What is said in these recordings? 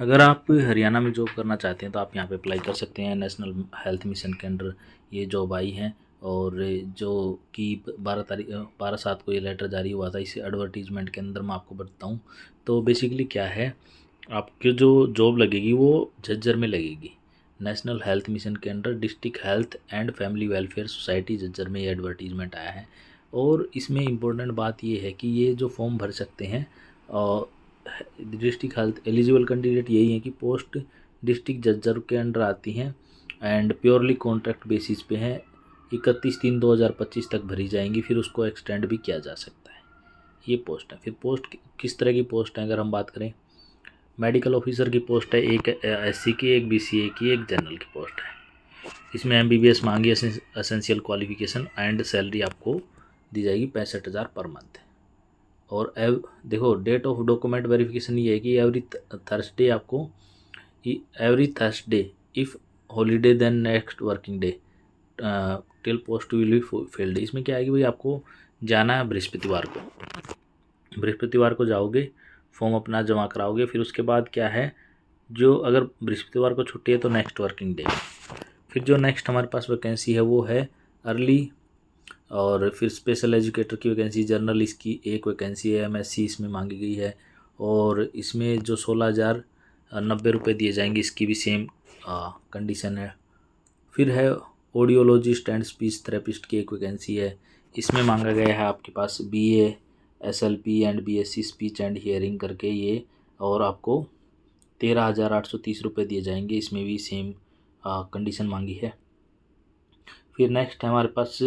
अगर आप हरियाणा में जॉब करना चाहते हैं तो आप यहाँ पे अप्लाई कर सकते हैं। नेशनल हेल्थ मिशन के अंडर ये जॉब आई है और जो कि 12/7 को ये लेटर जारी हुआ था। इस एडवर्टीजमेंट के अंदर मैं आपको बताऊँ तो बेसिकली क्या है, आपकी जो जॉब लगेगी वो झज्जर में लगेगी। नेशनल हेल्थ मिशन के under district health and family welfare society Jhajjar में ये एडवर्टीजमेंट आया है। और इसमें इम्पोर्टेंट बात ये है कि ये जो फॉर्म भर सकते हैं डिस्ट्रिक्ट हेल्थ एलिजिबल कैंडिडेट यही है कि पोस्ट डिस्ट्रिक्ट जजर के अंडर आती हैं एंड प्योरली कॉन्ट्रैक्ट बेसिस पे हैं। 31/3/2025 तक भरी जाएंगी, फिर उसको एक्सटेंड भी किया जा सकता है। ये पोस्ट है। फिर पोस्ट किस तरह की पोस्ट है, अगर हम बात करें, मेडिकल ऑफिसर की पोस्ट है, एक एससी की, एक बीसीए की, एक जनरल की पोस्ट है। इसमें एमबीबीएस मांगी, एसेंशियल क्वालिफिकेशन एंड सैलरी आपको दी जाएगी 65,000 पर मंथ। और देखो डेट ऑफ डॉक्यूमेंट वेरिफिकेशन ये है कि every Thursday if holiday then next working day till post will be filled. इसमें क्या है कि भाई आपको जाना है बृहस्पतिवार को जाओगे, फॉर्म अपना जमा कराओगे। फिर उसके बाद क्या है, जो अगर बृहस्पतिवार को छुट्टी है तो नेक्स्ट वर्किंग डे। फिर जो नेक्स्ट हमारे पास वैकेंसी है वो है अर्ली, और फिर स्पेशल एजुकेटर की वैकेंसी, जर्नलिस्ट की एक वैकेंसी है, एमएससी इसमें मांगी गई है। और इसमें जो 16,090 रुपये दिए जाएंगे, इसकी भी सेम कंडीशन है। फिर है ऑडियोलॉजिस्ट एंड स्पीच थेरेपिस्ट की एक वैकेंसी है। इसमें मांगा गया है आपके पास BA SLP and BSc speech and hearing करके ये, और आपको 13,830 रुपये दिए जाएंगे। इसमें भी सेम कंडीशन मांगी है। फिर नेक्स्ट है हमारे पास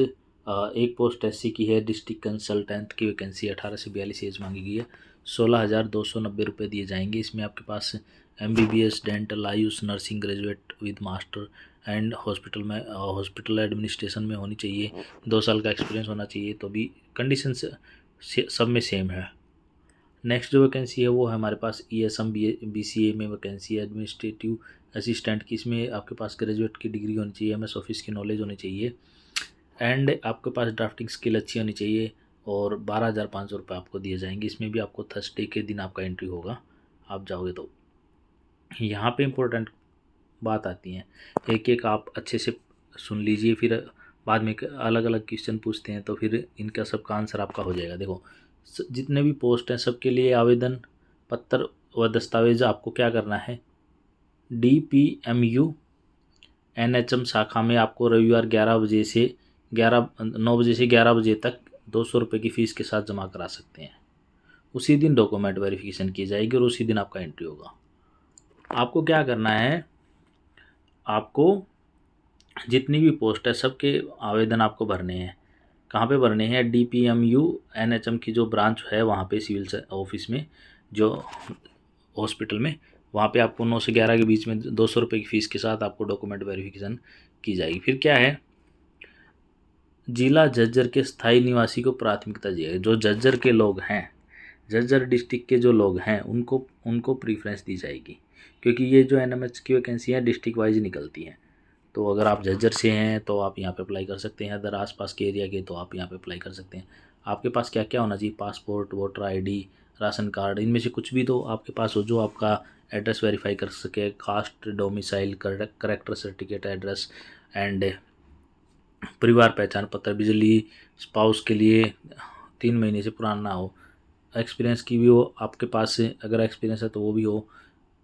एक पोस्ट एससी की है, डिस्ट्रिक्ट कंसल्टेंट की वैकेंसी 18 से 42 एज मांगी गई है। 16,290 रुपये दिए जाएंगे। इसमें आपके पास MBBS dental AYUSH nursing graduate with master and hospital administration में होनी चाहिए, 2 साल का एक्सपीरियंस होना चाहिए। तो भी कंडीशन सब में सेम है। नेक्स्ट जो वैकेंसी है वो है हमारे पास ईएसएम बीसीए में वैकेंसी है, एडमिनिस्ट्रेटिव असिस्टेंट की। इसमें आपके पास ग्रेजुएट की डिग्री होनी चाहिए, एमएस ऑफिस की नॉलेज होनी चाहिए एंड आपके पास ड्राफ्टिंग स्किल अच्छी होनी चाहिए। और 12,500 रुपये आपको दिए जाएंगे। इसमें भी आपको थर्सडे के दिन आपका एंट्री होगा, आप जाओगे तो। यहाँ पे इम्पोर्टेंट बात आती है, एक एक आप अच्छे से सुन लीजिए, फिर बाद में अलग अलग क्वेश्चन पूछते हैं तो फिर इनका सबका आंसर आपका हो जाएगा। देखो जितने भी पोस्ट हैं सबके लिए आवेदन पत्र व दस्तावेज आपको क्या करना है, DPMU NHM शाखा में आपको रविवार 9 बजे से 11 बजे तक 200 रुपये की फ़ीस के साथ जमा करा सकते हैं। उसी दिन डॉक्यूमेंट वेरिफिकेशन की जाएगी और उसी दिन आपका एंट्री होगा। आपको क्या करना है, आपको जितनी भी पोस्ट है सबके आवेदन आपको भरने हैं। कहाँ पे भरने हैं, DPMU NHM की जो ब्रांच है वहाँ पे, सिविल ऑफिस में, जो हॉस्पिटल में, वहाँ पे आपको 9 से 11 के बीच में 200 रुपये की फ़ीस के साथ आपको डॉक्यूमेंट वेरिफिकेशन की जाएगी। फिर क्या है, जिला झज्जर के स्थायी निवासी को प्राथमिकता दी जाएगी। जो झज्जर के लोग हैं, झज्जर डिस्ट्रिक्ट के जो लोग हैं उनको प्रीफ्रेंस दी जाएगी, क्योंकि ये जो NMH की वैकेंसी है डिस्ट्रिक्ट वाइज निकलती हैं। तो अगर आप झज्जर से हैं तो आप यहाँ पे अप्लाई कर सकते हैं, अगर आसपास के एरिया के तो आप यहाँ पे अप्लाई कर सकते हैं। आपके पास क्या क्या होना चाहिए, passport, voter ID, ration card, इनमें से कुछ भी तो आपके पास हो जो आपका एड्रेस वेरीफाई कर सके, caste, domicile, character certificate address and परिवार पहचान पत्र। बिजली स्पाउस के लिए 3 महीने से पुराना ना हो, एक्सपीरियंस की भी हो आपके पास से, अगर एक्सपीरियंस है तो वो भी हो।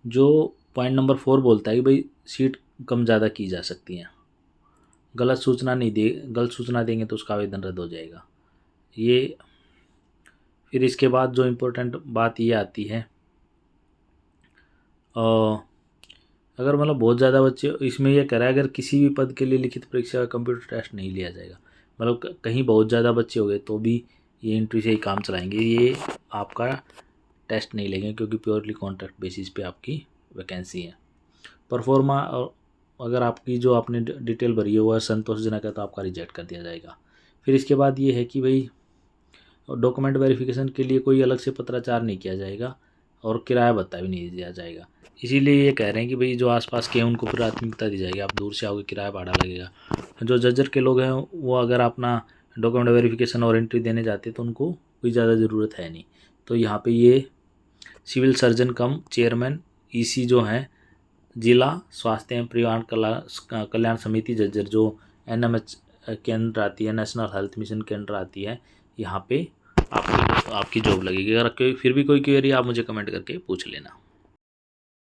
जो पॉइंट नंबर 4 बोलता है कि भाई सीट कम ज़्यादा की जा सकती हैं, गलत सूचना देंगे तो उसका आवेदन रद्द हो जाएगा। ये फिर इसके बाद जो इम्पोर्टेंट बात ये आती है, अगर मतलब बहुत ज़्यादा बच्चे, इसमें यह कह रहा है अगर किसी भी पद के लिए लिखित परीक्षा का कंप्यूटर टेस्ट नहीं लिया जाएगा, मतलब कहीं बहुत ज़्यादा बच्चे हो गए तो भी ये इंट्री से ही काम चलाएंगे, ये आपका टेस्ट नहीं लेंगे क्योंकि प्योरली कॉन्ट्रैक्ट बेसिस पे आपकी वैकेंसी है। परफॉर्मा, अगर आपकी जो आपने डिटेल भरी है वह संतोषजनक है तो आपका रिजेक्ट कर दिया जाएगा। फिर इसके बाद ये है कि भाई डॉक्यूमेंट वेरिफिकेशन के लिए कोई अलग से पत्राचार नहीं किया जाएगा और किराया भत्ता भी नहीं दिया जाएगा। इसीलिए ये कह रहे हैं कि भाई जो आसपास के हैं उनको प्राथमिकता दी जाएगी, आप दूर से आओगे किराया भाड़ा लगेगा। जो झज्जर के लोग हैं वो अगर अपना डॉक्यूमेंट वेरिफिकेशन और एंट्री देने जाते हैं तो उनको कोई ज़्यादा ज़रूरत है नहीं। तो यहाँ पे ये सिविल सर्जन कम चेयरमैन ईसी जो है जिला स्वास्थ्य एवं परिवार कल्याण समिति झज्जर, जो एनएमएच के अंदर आती है, नेशनल हेल्थ मिशन के अंदर आती है, यहाँ पे आपकी जॉब लगेगी। अगर फिर भी कोई क्वेरी आप मुझे कमेंट करके पूछ लेना।